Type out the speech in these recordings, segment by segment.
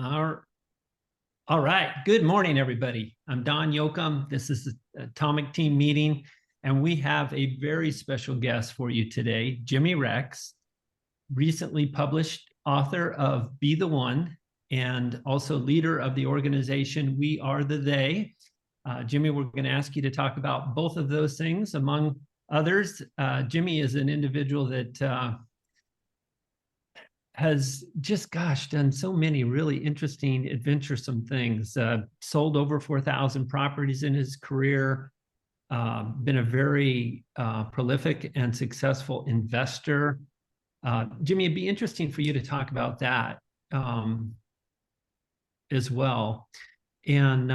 All, all right. Good morning, everybody. I'm Don Yoakum. This is the Atomic Team meeting, and we have a very special guest for you today, Jimmy Rex, recently published author of Be the One, and also leader of the organization We Are the They. Jimmy, we're going to ask you to talk about both of those things, among others. Jimmy is an individual that has just, gosh, done so many really interesting, adventuresome things. Sold over 4,000 properties in his career, been a very prolific and successful investor. Jimmy, it'd be interesting for you to talk about that as well. And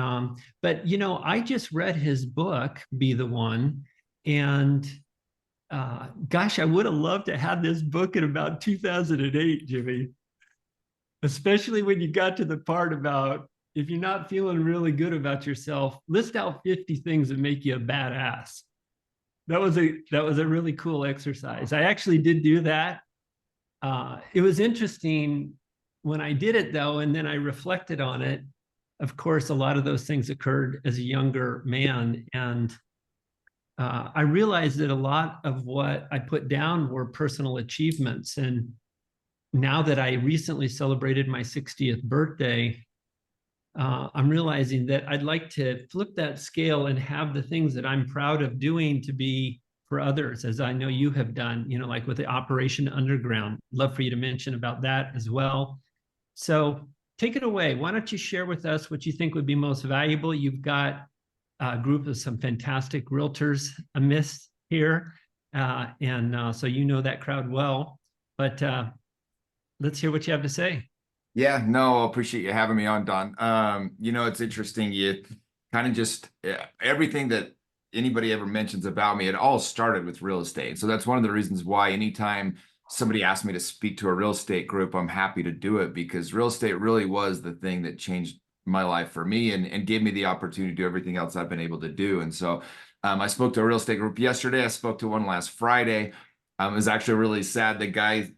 but I just read his book, Be the One, and gosh, I would have loved to have this book in about 2008, Jimmy, especially when you got to the part about if you're not feeling really good about yourself, list out 50 things that make you a badass. That was a really cool exercise. I actually did do that. It was interesting when I did it, though, and then I reflected on it. Of course, a lot of those things occurred as a younger man, and I realized that a lot of what I put down were personal achievements. And now that I recently celebrated my 60th birthday, I'm realizing that I'd like to flip that scale and have the things that I'm proud of doing to be for others, as I know you have done, like with the Operation Underground. Love for you to mention about that as well. So take it away. Why don't you share with us what you think would be most valuable? You've got a group of some fantastic realtors amidst here. So you know that crowd well, but let's hear what you have to say. Yeah, no, I appreciate you having me on, Don. It's interesting. You kind of just everything that anybody ever mentions about me, it all started with real estate. So that's one of the reasons why anytime somebody asks me to speak to a real estate group, I'm happy to do it, because real estate really was the thing that changed my life for me and gave me the opportunity to do everything else I've been able to do. And so I spoke to a real estate group yesterday. I spoke to one last Friday. It was actually really sad. The guy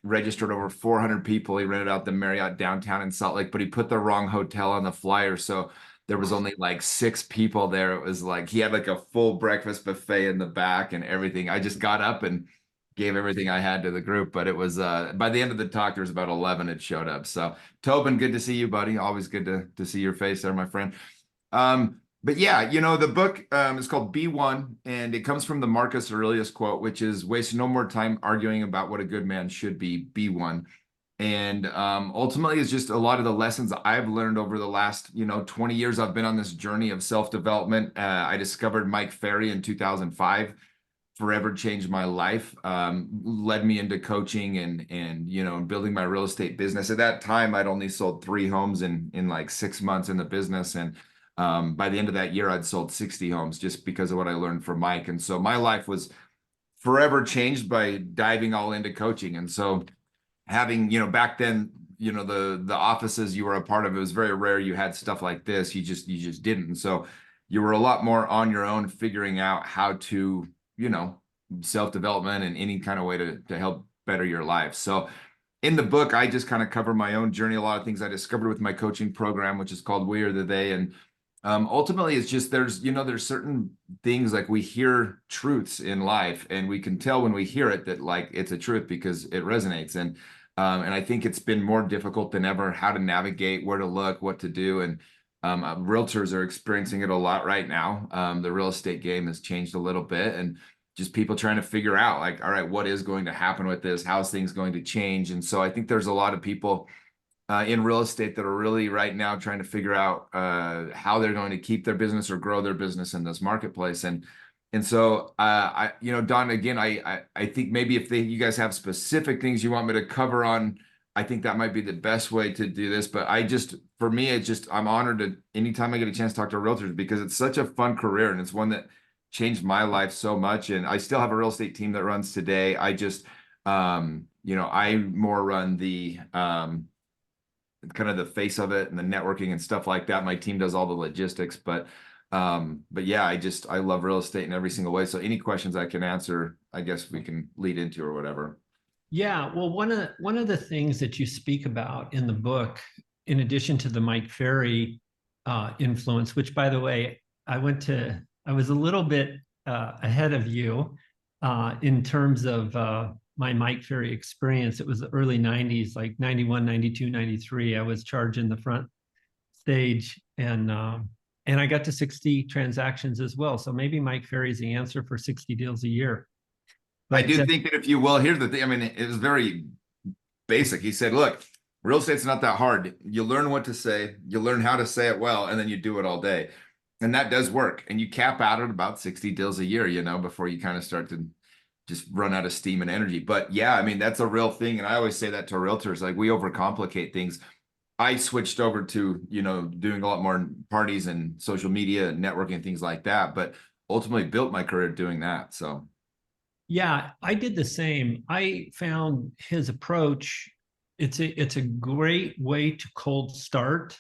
registered over 400 people. He rented out the Marriott downtown in Salt Lake, but he put the wrong hotel on the flyer. So there was only 6 people there. It was he had a full breakfast buffet in the back and everything. I just got up and gave everything I had to the group, but it was by the end of the talk, there was about 11 that showed up. So Tobin, good to see you, buddy. Always good to see your face there, my friend. But yeah, the book is called Be One, and it comes from the Marcus Aurelius quote, which is waste no more time arguing about what a good man should be one. And ultimately, it's just a lot of the lessons I've learned over the last 20 years. I've been on this journey of self-development. I discovered Mike Ferry in 2005. Forever changed my life, led me into coaching and building my real estate business. At that time, I'd only sold 3 homes in 6 months in the business, and by the end of that year, I'd sold 60 homes just because of what I learned from Mike. And so my life was forever changed by diving all into coaching. And so having, back then, the offices you were a part of, it was very rare you had stuff like this. You just didn't. And so you were a lot more on your own, figuring out how to, self-development and any kind of way to help better your life. So in the book, I just kind of cover my own journey, a lot of things I discovered with my coaching program, which is called We Are the They. And ultimately, it's just there's certain things, we hear truths in life, and we can tell when we hear it that it's a truth because it resonates. And I think it's been more difficult than ever how to navigate, where to look, what to do. And realtors are experiencing it a lot right now. The real estate game has changed a little bit, and just people trying to figure out all right, what is going to happen with this? How's things going to change? And so I think there's a lot of people in real estate that are really right now trying to figure out how they're going to keep their business or grow their business in this marketplace. And so Don, again, I think maybe if you guys have specific things you want me to cover on, I think that might be the best way to do this. But for me, I'm honored to anytime I get a chance to talk to realtors, because it's such a fun career, and it's one that changed my life so much. And I still have a real estate team that runs today. I just, I more run the kind of the face of it and the networking and stuff like that. My team does all the logistics, but yeah, I love real estate in every single way. So any questions I can answer, I guess we can lead into or whatever. Yeah, well, one of the things that you speak about in the book in addition to the Mike Ferry influence, which by the way, I was a little bit ahead of you in terms of my Mike Ferry experience. It was the early 90s, like 91, 92, 93. I was charging the front stage and I got to 60 transactions as well. So maybe Mike Ferry's the answer for 60 deals a year. I But do think that if you will, here's the thing. I mean, it was very basic. He said, look, real estate's not that hard. You learn what to say, you learn how to say it well, and then you do it all day. And that does work. And you cap out at about 60 deals a year, you know, before you kind of start to just run out of steam and energy. But yeah, I mean, that's a real thing. And I always say that to realtors, like we overcomplicate things. I switched over to, you know, doing a lot more parties and social media and networking, things like that, but ultimately built my career doing that. So yeah, I did the same. I found his approach, it's a great way to cold start.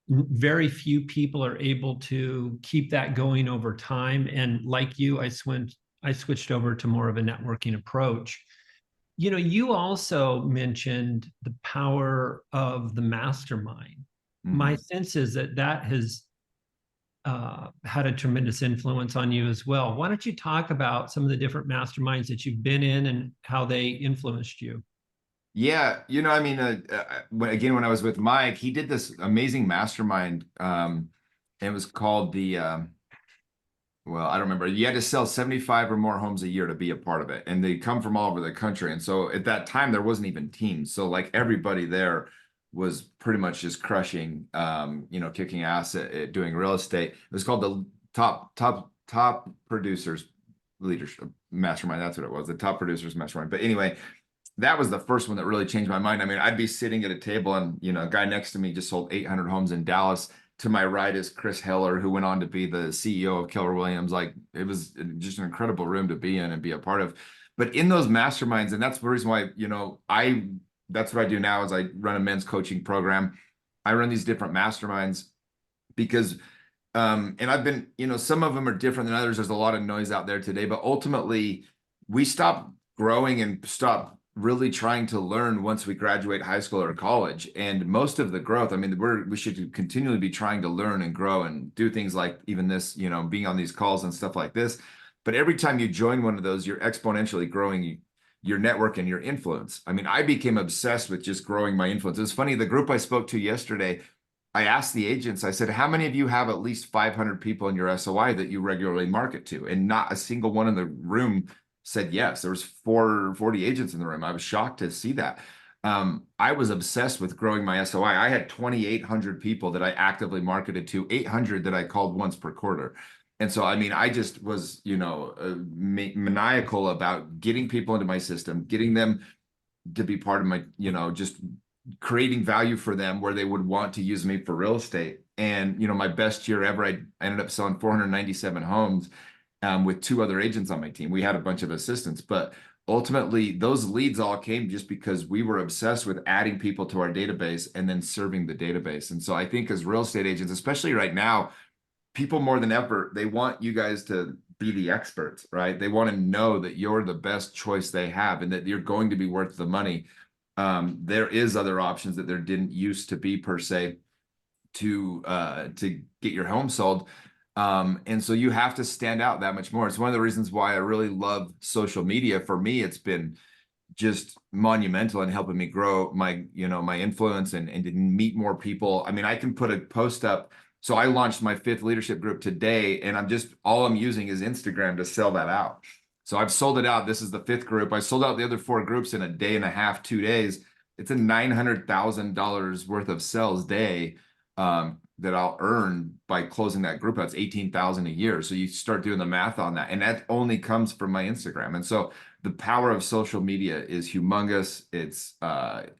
Very few people are able to keep that going over time. And like you, I switched over to more of a networking approach. You know, you also mentioned the power of the mastermind. My sense is that that has had a tremendous influence on you as well. Why don't you talk about some of the different masterminds that you've been in and how they influenced you? yeah, you know, I mean, when I was with Mike, he did this amazing mastermind. And it was called well, I don't remember. You had to sell 75 or more homes a year to be a part of it. And they come from all over the country. And so at that time, there wasn't even teams. So like everybody there was pretty much just crushing, you know, kicking ass at doing real estate. It was called the top producers leadership mastermind. That's what it was, the top producers mastermind. But anyway, that was the first one that really changed my mind. I mean, I'd be sitting at a table and, you know, a guy next to me just sold 800 homes in Dallas. To my right is Chris Heller, who went on to be the CEO of Keller Williams. Like it was just an incredible room to be in and be a part of. But in those masterminds, and that's the reason why, you know, that's what I do now is I run a men's coaching program. I run these different masterminds because and I've been, you know, some of them are different than others. There's a lot of noise out there today, but ultimately we stop growing and stop really trying to learn once we graduate high school or college. And most of the growth, I mean, we should continually be trying to learn and grow and do things like even this, you know, being on these calls and stuff like this. But every time you join one of those, you're exponentially growing your network and your influence. I mean, I became obsessed with just growing my influence. It's funny, the group I spoke to yesterday, I asked the agents, I said, how many of you have at least 500 people in your SOI that you regularly market to? And not a single one in the room said yes. There was 40 agents in the room. I was shocked to see that. I was obsessed with growing my SOI. I had 2,800 people that I actively marketed to, 800 that I called once per quarter. And so, I mean, I just was, you know, maniacal about getting people into my system, getting them to be part of my, you know, just creating value for them where they would want to use me for real estate. And, you know, my best year ever, I ended up selling 497 homes with 2 other agents on my team. We had a bunch of assistants, but ultimately those leads all came just because we were obsessed with adding people to our database and then serving the database. And so I think as real estate agents, especially right now, people more than ever, they want you guys to be the experts, right? They want to know that you're the best choice they have and that you're going to be worth the money. There is other options that there didn't used to be per se to get your home sold. And so you have to stand out that much more. It's one of the reasons why I really love social media. For me, it's been just monumental in helping me grow my, you know, my influence and to meet more people. I mean, I can put a post up. So I launched my 5th leadership group today, and all I'm using is Instagram to sell that out. So I've sold it out. This is the 5th group. I sold out the other 4 groups in a day and a half, 2 days. It's a $900,000 worth of sales day that I'll earn by closing that group out. It's 18,000 a year. So you start doing the math on that, and that only comes from my Instagram. And so the power of social media is humongous. It's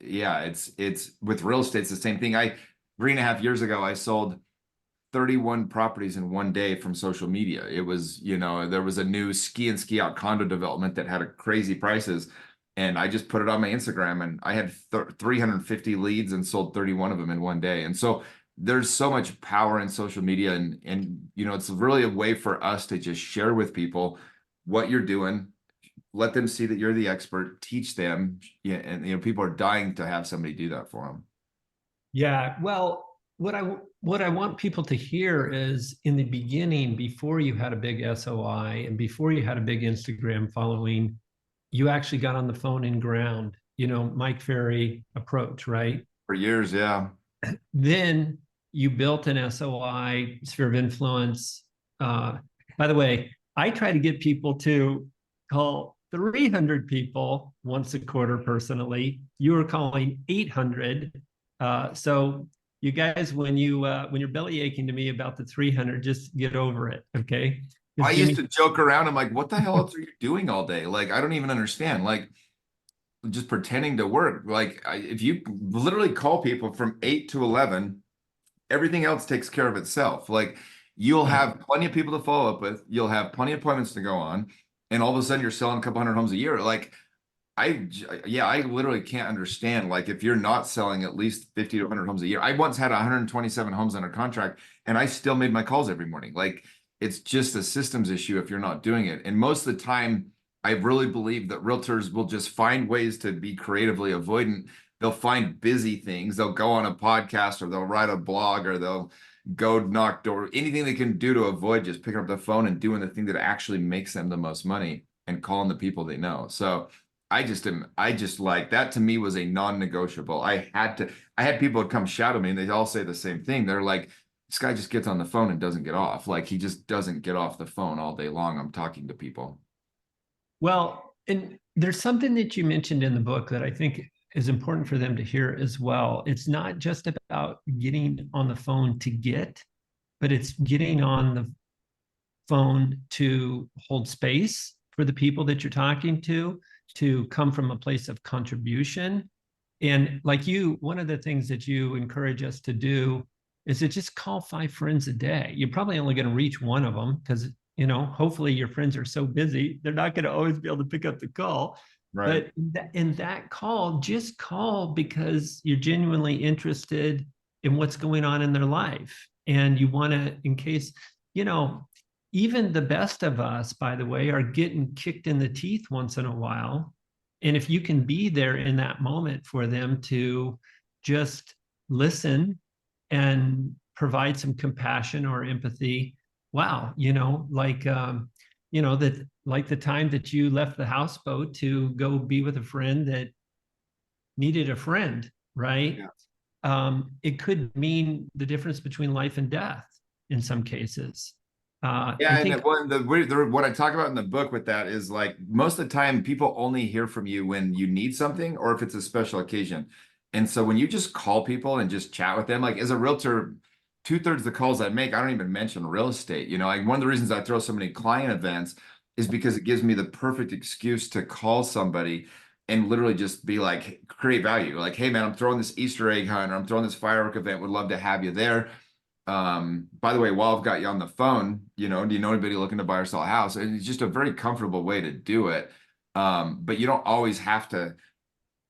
it's with real estate, it's the same thing. 3.5 years ago, I sold 31 properties in one day from social media. It was, you know, there was a new ski and ski out condo development that had a crazy prices. And I just put it on my Instagram and I had 350 leads and sold 31 of them in one day. And so there's so much power in social media and, you know, it's really a way for us to just share with people what you're doing, let them see that you're the expert, teach them. Yeah. And, you know, people are dying to have somebody do that for them. Yeah. Well, what I want people to hear is in the beginning, before you had a big SOI and before you had a big Instagram following, you actually got on the phone and ground, Mike Ferry approach, right? For years. Yeah. Then you built an SOI, sphere of influence. Uh, by the way, I try to get people to call 300 people once a quarter personally. You were calling 800. So you guys, when you're belly aching to me about the 300, just get over it, okay? I Because used Jimmy, to joke around. I'm like, what the hell else are you doing all day? Like, I don't even understand. Like, just pretending to work. Like, if you literally call people from 8 to 11, everything else takes care of itself. Like, you'll right. have plenty of people to follow up with, you'll have plenty of appointments to go on, and all of a sudden you're selling a couple hundred homes a year. Like, yeah, I literally can't understand. Like, if you're not selling at least 50 to 100 homes a year, I once had 127 homes under contract, and I still made my calls every morning. Like, it's just a systems issue if you're not doing it. And most of the time, I really believe that realtors will just find ways to be creatively avoidant. They'll find busy things. They'll go on a podcast, or they'll write a blog, or they'll go knock door, anything they can do to avoid just picking up the phone and doing the thing that actually makes them the most money and calling the people they know. So I just like that. To me, was a non-negotiable. I had people come shout at me, and they all say the same thing. They're like, this guy just gets on the phone and doesn't get off. Like, he just doesn't get off the phone all day long. I'm talking to people. Well, and there's something that you mentioned in the book that I think is important for them to hear as well. It's not just about getting on the phone to get, but it's getting on the phone to hold space for the people that you're talking to come from a place of contribution. And like you, one of the things that you encourage us to do is to just call 5 friends a day. You're probably only going to reach one of them because, hopefully your friends are so busy, they're not going to always be able to pick up the call. Right. But in that call, just call because you're genuinely interested in what's going on in their life. And you want to, in case, you know, even the best of us, by the way, are getting kicked in the teeth once in a while. And if you can be there in that moment for them to just listen and provide some compassion or empathy, wow, that like the time that you left the houseboat to go be with a friend that needed a friend, right? Yeah. It could mean the difference between life and death in some cases. I Yeah, and think, what I talk about in the book with that is, like, most of the time people only hear from you when you need something or if it's a special occasion. And so when you just call people and just chat with them, like, as a realtor, two-thirds of the calls I make, I don't even mention real estate. Like, one of the reasons I throw so many client events is because it gives me the perfect excuse to call somebody and literally just be like, create value. Like, hey man, I'm throwing this Easter egg hunt, or I'm throwing this firework event. Would love to have you there. By the way, while I've got you on the phone, do you know anybody looking to buy or sell a house? And it's just a very comfortable way to do it. But you don't always have to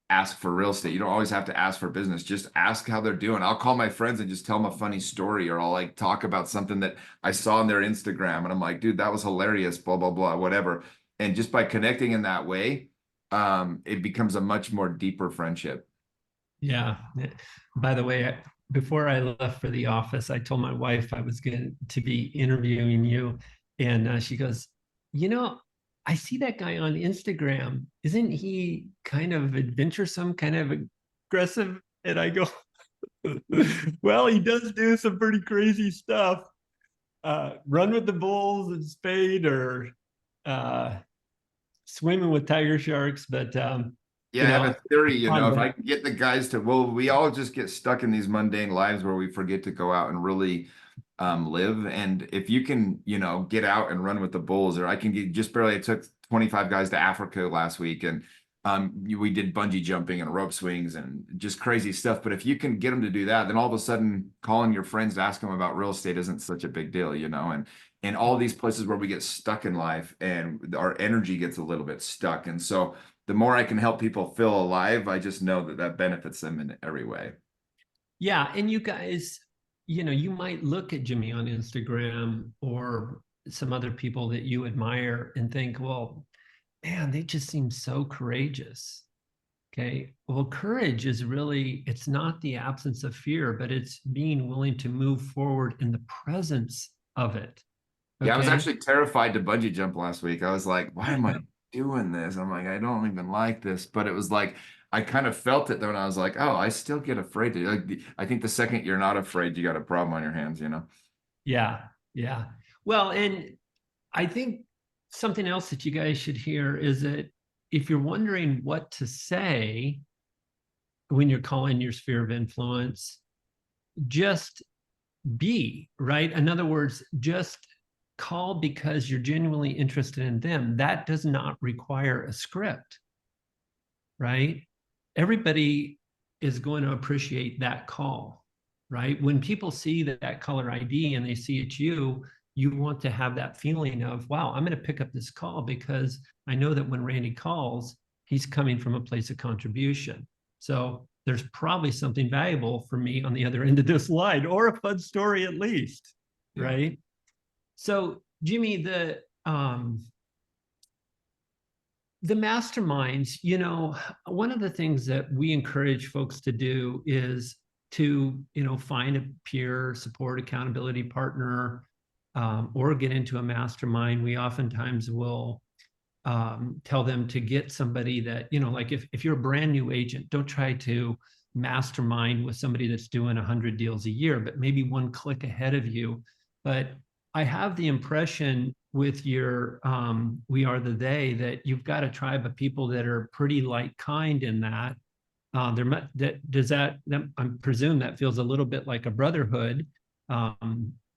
ask for real estate. You don't always have to ask for business. Just ask how they're doing. I'll call my friends and just tell them a funny story, or I'll like talk about something that I saw on their Instagram, and I'm like, dude, that was hilarious, blah, blah, blah, whatever. And just by connecting in that way, it becomes a much more deeper friendship. yeah. By the way, before I left for the office, I told my wife I was going to be interviewing you. And she goes, I see that guy on Instagram. Isn't he kind of adventuresome, kind of aggressive? And I go, well, he does do some pretty crazy stuff. Run with the bulls and spade, or uh, swimming with tiger sharks. But, Yeah, I have a theory, fun, if I but can get the guys to, well, we all just get stuck in these mundane lives where we forget to go out and really live. And if you can, get out and run with the bulls, or I can get just barely, I took 25 guys to Africa last week, and we did bungee jumping and rope swings and just crazy stuff. But if you can get them to do that, then all of a sudden calling your friends to ask them about real estate isn't such a big deal. And all these places where we get stuck in life and our energy gets a little bit stuck. And so the more I can help people feel alive, I just know that that benefits them in every way. yeah, and you guys, you might look at Jimmy on Instagram or some other people that you admire and think, well, man, they just seem so courageous. Okay. Well, courage is really, it's not the absence of fear, but it's being willing to move forward in the presence of it. Yeah, I was Okay. actually terrified to bungee jump last week. I was like, why am I doing this? I'm like, I don't even like this. But it was like, I kind of felt it though, and I was like, oh, I still get afraid to like I think the second you're not afraid, you got a problem on your hands, you know? Yeah. Yeah. Well, and I think something else that you guys should hear is that if you're wondering what to say when you're calling your sphere of influence, just be, right? In other words, just call because you're genuinely interested in them. That does not require a script, right? Everybody is going to appreciate that call, right? When people see that caller ID and they see it's you, you want to have that feeling of, wow, I'm going to pick up this call because I know that when Randy calls, he's coming from a place of contribution. So there's probably something valuable for me on the other end of this line, or a fun story at least, Yeah. right? So Jimmy, the masterminds, one of the things that we encourage folks to do is to, find a peer support accountability partner, or get into a mastermind. We oftentimes will tell them to get somebody that, like if you're a brand new agent, don't try to mastermind with somebody that's doing 100 deals a year, but maybe one click ahead of you. But I have the impression with your We Are the They that you've got a tribe of people that are pretty like kind in that. I presume that feels a little bit like a brotherhood.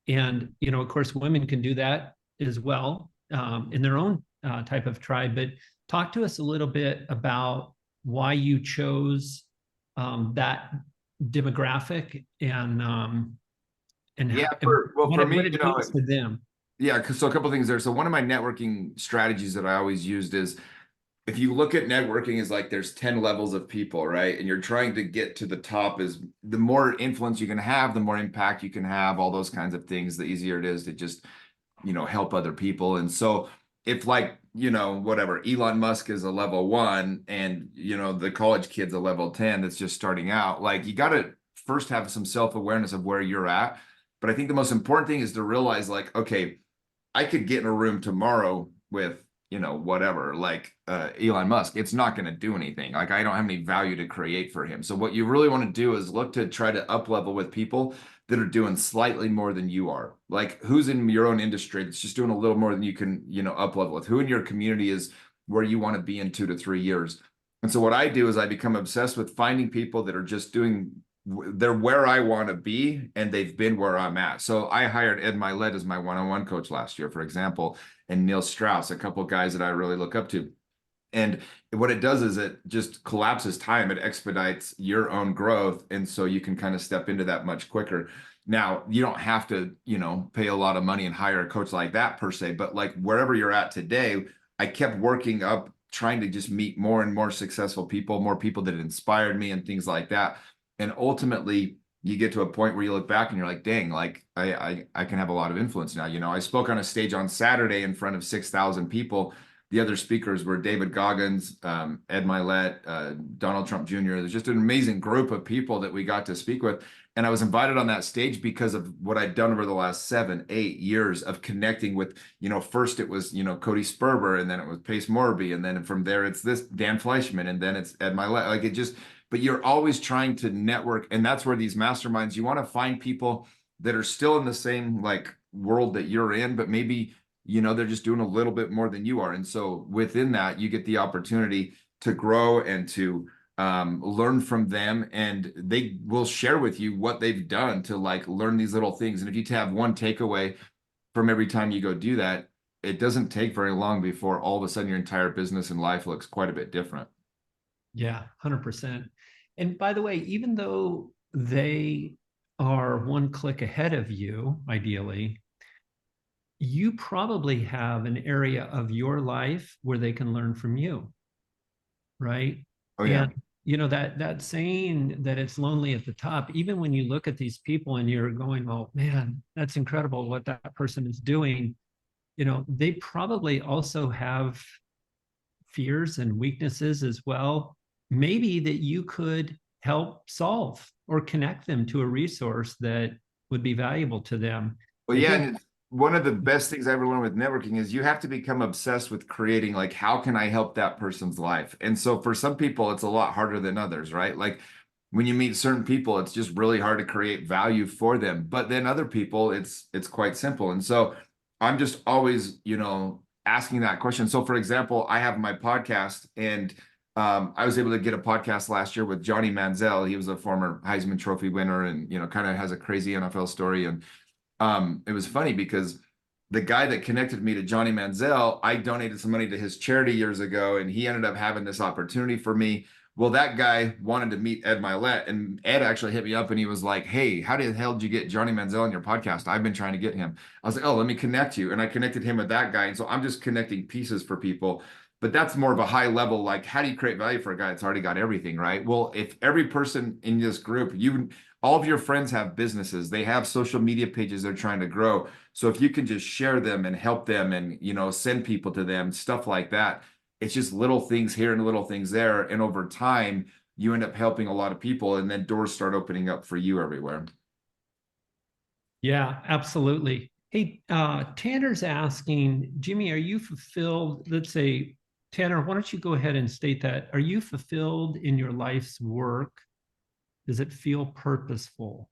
And, of course, women can do that as well in their own type of tribe. But talk to us a little bit about why you chose that demographic and Yeah, and for what me, it means to them. yeah, so a couple things there. So one of my networking strategies that I always used is if you look at networking as like there's 10 levels of people, right? And you're trying to get to the top is the more influence you can have, the more impact you can have, all those kinds of things, the easier it is to just, help other people. And so if like, whatever, Elon Musk is a level 1 and, the college kid's a level 10 that's just starting out, like you got to first have some self-awareness of where you're at. But I think the most important thing is to realize like, okay, I could get in a room tomorrow with, whatever, like Elon Musk. It's not going to do anything. Like I don't have any value to create for him. So what you really want to do is look to try to up level with people that are doing slightly more than you are. Like who's in your own industry that's just doing a little more than you can, up level with. Who in your community is where you want to be in 2 to 3 years. And so what I do is I become obsessed with finding people that are just doing they're where I want to be and they've been where I'm at. So I hired Ed Milet as my one-on-one coach last year, for example, and Neil Strauss, a couple of guys that I really look up to. And what it does is it just collapses time. It expedites your own growth. And so you can kind of step into that much quicker. Now, you don't have to, pay a lot of money and hire a coach like that per se, but like wherever you're at today, I kept working up, trying to just meet more and more successful people, more people that inspired me and things like that. And ultimately, you get to a point where you look back and you're like, dang, like I can have a lot of influence now. I spoke on a stage on Saturday in front of 6,000 people. The other speakers were David Goggins, Ed Milet, Donald Trump Jr. There's just an amazing group of people that we got to speak with. And I was invited on that stage because of what I'd done over the last 7, 8 years of connecting with, first it was, Cody Sperber, and then it was Pace Morby. And then from there, it's this Dan Fleischman, and then it's Ed Milet. Like it just, but you're always trying to network. And that's where these masterminds, you want to find people that are still in the same like world that you're in, but maybe, they're just doing a little bit more than you are. And so within that, you get the opportunity to grow and to learn from them, and they will share with you what they've done to like learn these little things. And if you have one takeaway from every time you go do that, it doesn't take very long before all of a sudden your entire business and life looks quite a bit different. Yeah, 100%. And by the way, even though they are one click ahead of you, ideally, you probably have an area of your life where they can learn from you, right? Oh yeah. And that saying that it's lonely at the top, even when you look at these people and you're going, oh man, that's incredible what that person is doing, they probably also have fears and weaknesses as well. maybe that you could help solve or connect them to a resource that would be valuable to them. Well, I yeah, think, and it's one of the best things I ever learned with networking is you have to become obsessed with creating, like, how can I help that person's life? And so for some people, it's a lot harder than others, right? Like when you meet certain people, it's just really hard to create value for them. But then other people, it's quite simple. And so I'm just always, asking that question. So for example, I have my podcast, and I was able to get a podcast last year with Johnny Manziel. He was a former Heisman Trophy winner, and kind of has a crazy NFL story. And it was funny because the guy that connected me to Johnny Manziel, I donated some money to his charity years ago, and he ended up having this opportunity for me. Well, that guy wanted to meet Ed Milet, and Ed actually hit me up and he was like, "Hey, how the hell did you get Johnny Manziel on your podcast? I've been trying to get him." I was like, "Oh, let me connect you." And I connected him with that guy. And so I'm just connecting pieces for people. But that's more of a high level, like, how do you create value for a guy that's already got everything, right? Well, if every person in this group, all of your friends have businesses, they have social media pages they're trying to grow. So if you can just share them and help them and, send people to them, stuff like that, it's just little things here and little things there. And over time, you end up helping a lot of people, and then doors start opening up for you everywhere. yeah, absolutely. Hey, Tanner's asking, Jimmy, are you fulfilled? Let's say, Tanner, why don't you go ahead and state that? Are you fulfilled in your life's work? Does it feel purposeful?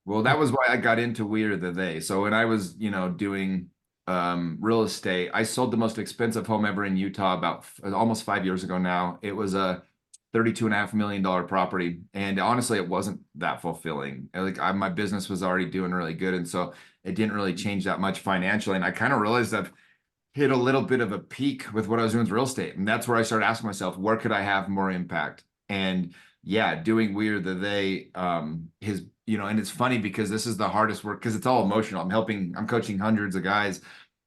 Well, that was why I got into We're the They. So when I was, doing real estate, I sold the most expensive home ever in Utah about almost 5 years ago now. It was a $32.5 million property. And honestly, it wasn't that fulfilling. Like my business was already doing really good. And so it didn't really change that much financially. And I kind of realized I've hit a little bit of a peak with what I was doing with real estate. And that's where I started asking myself, where could I have more impact? And yeah, doing We're the They, and it's funny because this is the hardest work because it's all emotional. I'm coaching hundreds of guys,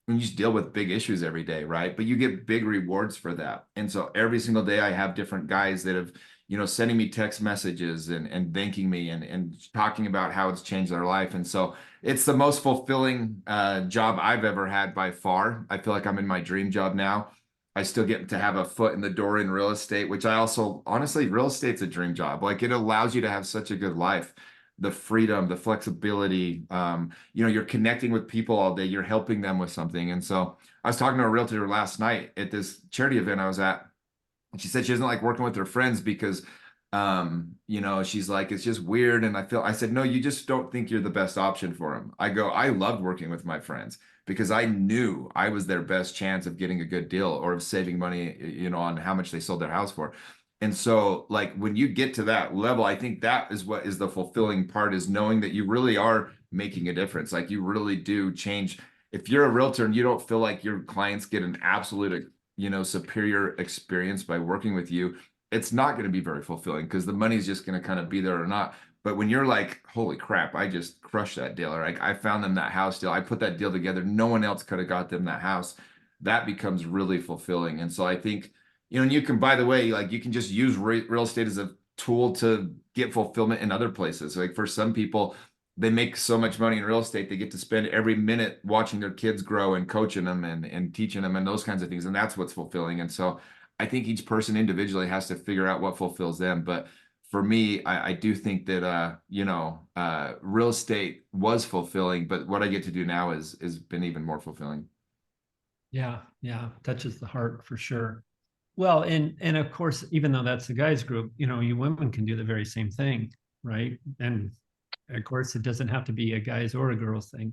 and you just deal with big issues every day, right? But you get big rewards for that. And so every single day I have different guys that have, sending me text messages and thanking me and talking about how it's changed their life. And so it's the most fulfilling job I've ever had by far. I feel like I'm in my dream job now. I still get to have a foot in the door in real estate, which I also, honestly, real estate's a dream job. Like it allows you to have such a good life, the freedom, the flexibility. You're connecting with people all day. You're helping them with something. And so I was talking to a realtor last night at this charity event I was at, and she said she doesn't like working with her friends because she's like, it's just weird. And I said, no, you just don't think you're the best option for them. I loved working with my friends because I knew I was their best chance of getting a good deal or of saving money, on how much they sold their house for. And so like when you get to that level, I think that is what is the fulfilling part, is knowing that you really are making a difference. Like you really do change. If you're a realtor and you don't feel like your clients get an absolute, superior experience by working with you, it's not going to be very fulfilling because the money's just going to kind of be there or not. But when you're like, holy crap, I just crushed that deal, or like I found them that house deal, I put that deal together, no one else could have got them that house, that becomes really fulfilling. And so I think, and you can, by the way, like you can just use real estate as a tool to get fulfillment in other places. Like for some people, they make so much money in real estate, they get to spend every minute watching their kids grow and coaching them and teaching them and those kinds of things. And that's what's fulfilling. And so I think each person individually has to figure out what fulfills them. But for me, I do think that real estate was fulfilling, but what I get to do now is been even more fulfilling. Yeah, yeah, touches the heart for sure. Well, and of course, even though that's the guys group, you women can do the very same thing, right? And of course, it doesn't have to be a guys or a girls thing.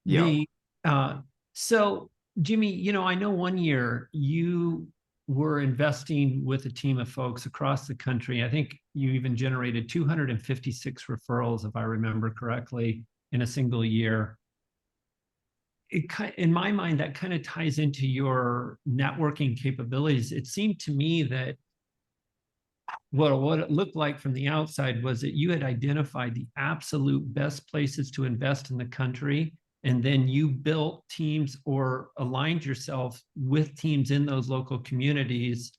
Yeah. The so Jimmy, I know one year you were investing with a team of folks across the country. I think you even generated 256 referrals, if I remember correctly, in a single year. In my mind, that kind of ties into your networking capabilities. It seemed to me that what it looked like from the outside was that you had identified the absolute best places to invest in the country, and then you built teams or aligned yourself with teams in those local communities.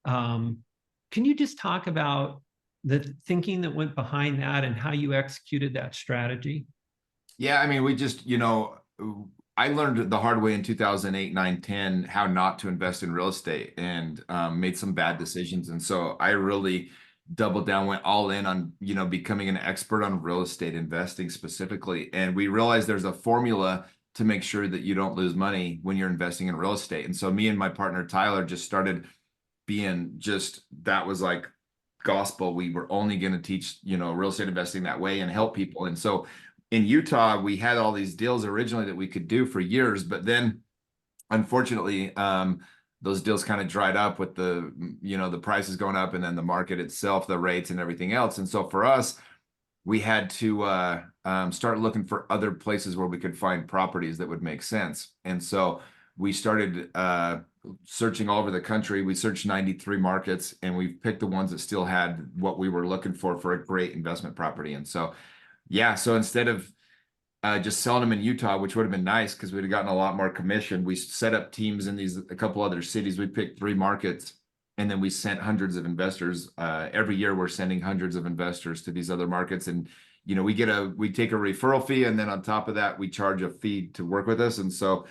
Can you just talk about the thinking that went behind that and how you executed that strategy? Yeah, I mean, we just, I learned the hard way in 2008, 9, 10 how not to invest in real estate, and made some bad decisions. And so I really doubled down, went all in on, becoming an expert on real estate investing specifically. And we realized there's a formula to make sure that you don't lose money when you're investing in real estate. And so me and my partner Tyler just started being just, that was like gospel. We were only going to teach, real estate investing that way and help people. And so in Utah, we had all these deals originally that we could do for years, but then unfortunately, those deals kind of dried up with the prices going up, and then the market itself, the rates and everything else. And so for us, we had to start looking for other places where we could find properties that would make sense. And so we started searching all over the country. We searched 93 markets, and we picked the ones that still had what we were looking for a great investment property. And so, yeah, so instead of just selling them in Utah, which would have been nice because we'd have gotten a lot more commission, we set up teams in a couple other cities. We picked 3 markets, and then we sent hundreds of investors. Every year we're sending hundreds of investors to these other markets. And, we take a referral fee, and then on top of that, we charge a fee to work with us. And so,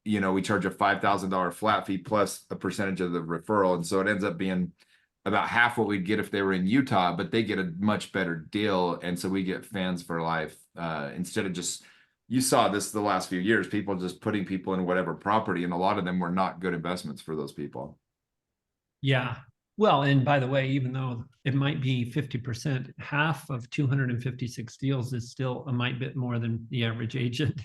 we charge a $5,000 flat fee plus a percentage of the referral. And so it ends up being about half what we'd get if they were in Utah, but they get a much better deal. And so we get fans for life. Instead of just, you saw this the last few years, people just putting people in whatever property, and a lot of them were not good investments for those people. Yeah. Well, and by the way, even though it might be 50%, half of 256 deals is still a mite bit more than the average agent.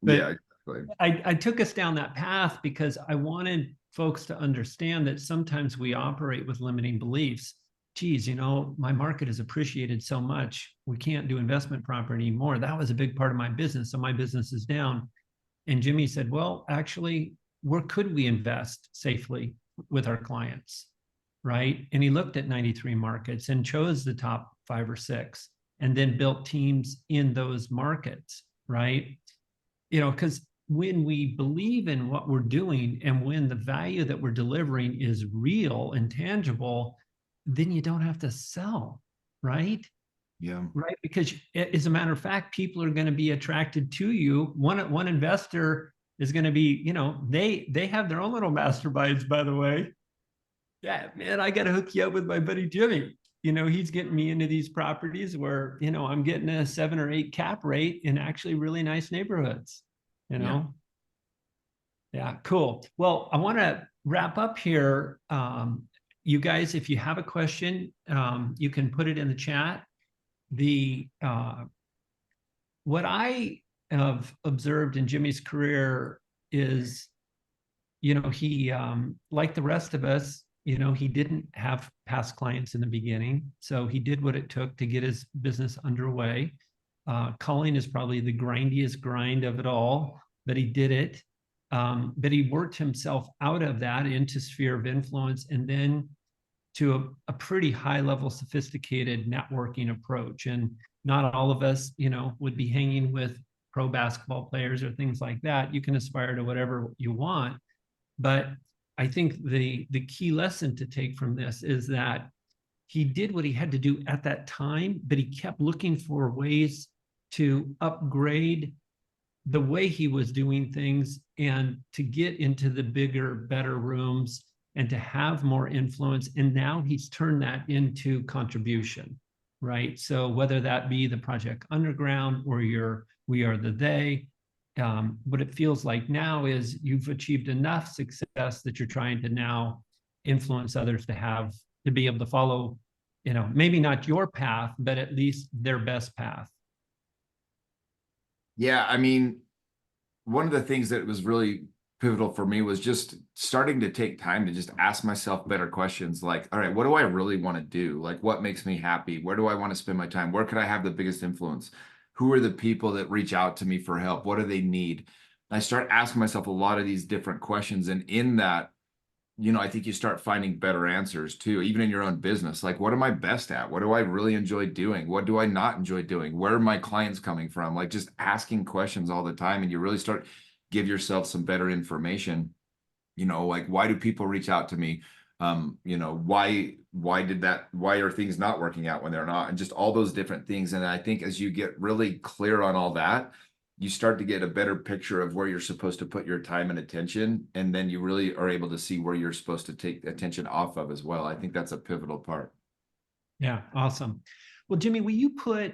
But Yeah, exactly. I took us down that path because I wanted folks to understand that sometimes we operate with limiting beliefs. Geez, my market has appreciated so much. We can't do investment property anymore. That was a big part of my business. So my business is down. And Jimmy said, well, actually, where could we invest safely with our clients? Right. And he looked at 93 markets and chose the top 5 or 6, and then built teams in those markets. Right. Because when we believe in what we're doing and when the value that we're delivering is real and tangible, then you don't have to sell. Right. Yeah. Right. Because as a matter of fact, people are going to be attracted to you. One investor is going to be, they have their own little master minds, by the way. Yeah, man, I got to hook you up with my buddy Jimmy. He's getting me into these properties where, I'm getting a 7 or 8 cap rate in actually really nice neighborhoods, Yeah. Yeah, cool. Well, I want to wrap up here. You guys, if you have a question, you can put it in the chat. What I have observed in Jimmy's career is, he, like the rest of us, he didn't have past clients in the beginning. So he did what it took to get his business underway. Culling is probably the grindiest grind of it all, but he did it. But he worked himself out of that into sphere of influence, and then to a pretty high level, sophisticated networking approach. And not all of us, would be hanging with pro basketball players or things like that. You can aspire to whatever you want. But I think the key lesson to take from this is that he did what he had to do at that time, but he kept looking for ways to upgrade the way he was doing things and to get into the bigger, better rooms and to have more influence. And now he's turned that into contribution, right? So whether that be the Project Underground or We Are the They, what it feels like now is you've achieved enough success that you're trying to now influence others to be able to follow, maybe not your path, but at least their best path. Yeah, I mean, one of the things that was really pivotal for me was just starting to take time to just ask myself better questions like, all right, what do I really want to do? Like, what makes me happy? Where do I want to spend my time? Where could I have the biggest influence? Who are the people that reach out to me for help? What do they need? I start asking myself a lot of these different questions. And in that, I think you start finding better answers too, even in your own business. Like, what am I best at? What do I really enjoy doing? What do I not enjoy doing? Where are my clients coming from? Like, just asking questions all the time. And you really start give yourself some better information. Like, why do people reach out to me? Why are things not working out when they're not? And just all those different things. And I think as you get really clear on all that, you start to get a better picture of where you're supposed to put your time and attention. And then you really are able to see where you're supposed to take attention off of as well. I think that's a pivotal part. Yeah, awesome. Well, Jimmy, will you put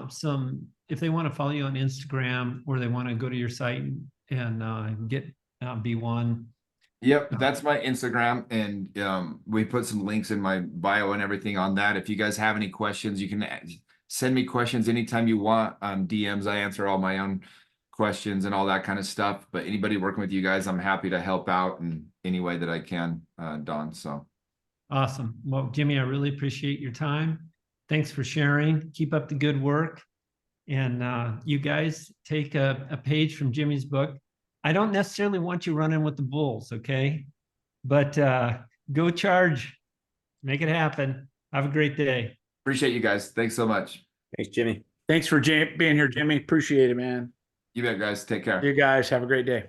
some, if they want to follow you on Instagram or they want to go to your site and get B1? Yep, that's my Instagram, and we put some links in my bio and everything on that. If you guys have any questions, you can send me questions anytime you want on DMs. I answer all my own questions and all that kind of stuff. But anybody working with you guys, I'm happy to help out in any way that I can, Don. So Awesome. Well, Jimmy, I really appreciate your time. Thanks for sharing. Keep up the good work. And you guys take a page from Jimmy's book. I don't necessarily want you running with the Bulls, okay? But go charge. Make it happen. Have a great day. appreciate you guys. Thanks so much. Thanks, Jimmy. Thanks for being here, Jimmy. Appreciate it, man. You bet, guys. Take care. You guys have a great day.